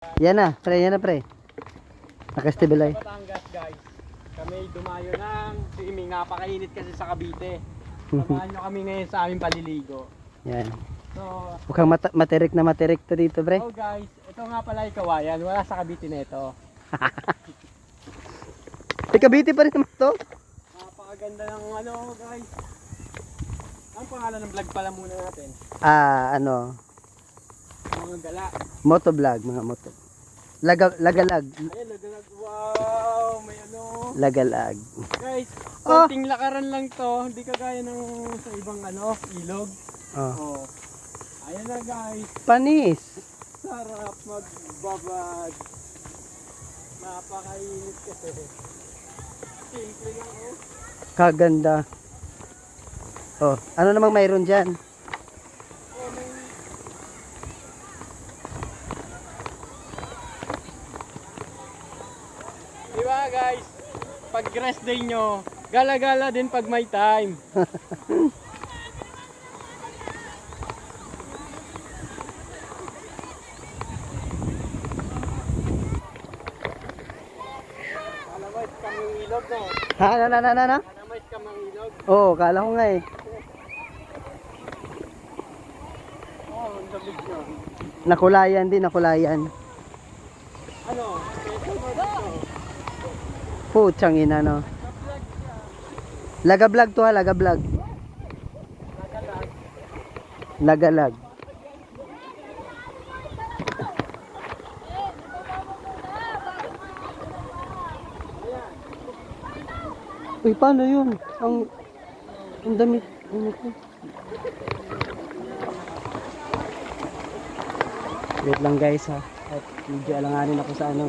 Yan na, pre. Naka-stabilize. Batangas guys. Kami dumayo ng swimming. Napakainit kasi sa Cavite. Samahan nyo kami ngayon sa aming paliligo. Yan. So, Mukhang materik to dito, pre. oh guys, ito nga pala yung kawayan. Wala sa Cavite na ito. Cavite pa rin naman to. Napakaganda ng ano guys. Ang pangalan ng vlog pala muna natin. Mga gala. Motovlog, mga moto. Lagalag. Ayan, nagalag. Wow, may ano. Lagalag. Guys, konting lakaran lang to. Hindi kagaya ng sa ibang ano, ilog. Oh. Oh. Ayan na guys. Panis. Sarap magbabad. Napakainit kasi. Simple lang oh. Kaganda. Oh, ano namang mayroon dyan? Oh, may... Diba guys? Pag rest day nyo, gala-gala din pag may time. Kalamais kaming ilog no? Ha, na? Kalamais kaming ilog. Oh, kala ko nga eh. Oh, ang lamig nyo. Nakulayan. Ano? Peso mo dito? Putsang ina, no. Laga-vlog to ha, laga-vlog. Lagalag. Uy, paano yun? Ang damit. Ano ko? Wait lang guys ha. At medyo alanganin ako sa ano.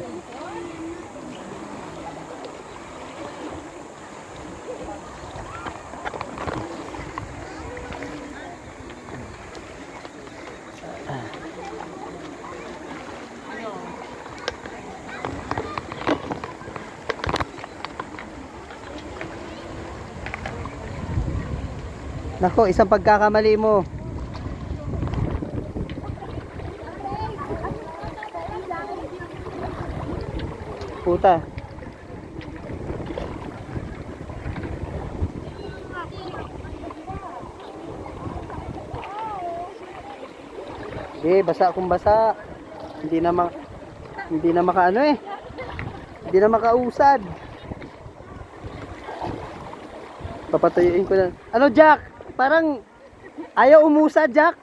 Nako, isang pagkakamali mo. Puta. Basa akong basa. Hindi na makaano eh. Hindi na makausad. Papatuyuin ko na. Ano, Jack? Parang ayaw umusad, Jack.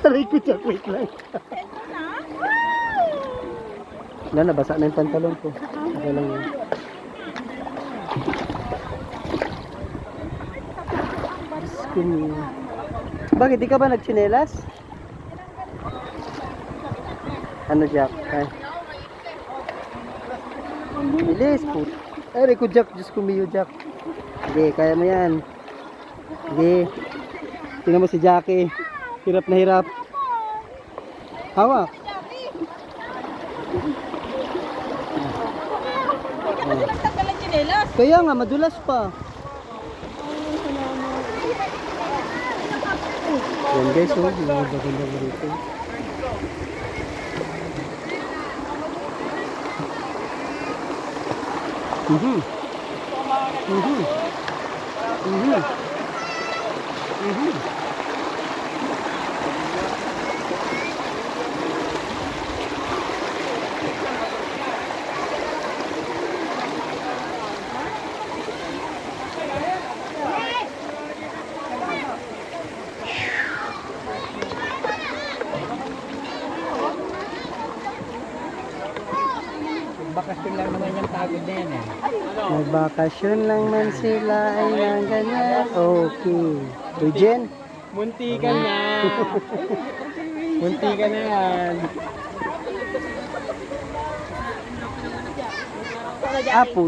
Taray ko, Jack. Wait lang. Nabasa na yung pantalon ko. Okay lang yun. Bakit di ka ba nagtsinelas? Ano, Jack? Ay. Bilis po. Ay, ko, Jack. Diyos kumiyo, Jack. Sige, kaya mo yan. Sige. Tingnan mo si Jackie. Hirap na hirap. Hawak. Kaya nga, madulas pa. Yan guys, oh. Ganda rito. Bakasyon lang naman yung pagod na yan eh. Nagbakasyon lang man sila ay nang ganyan. Okay. Eugene? Munti ka na. Munti ka na yan. Apo.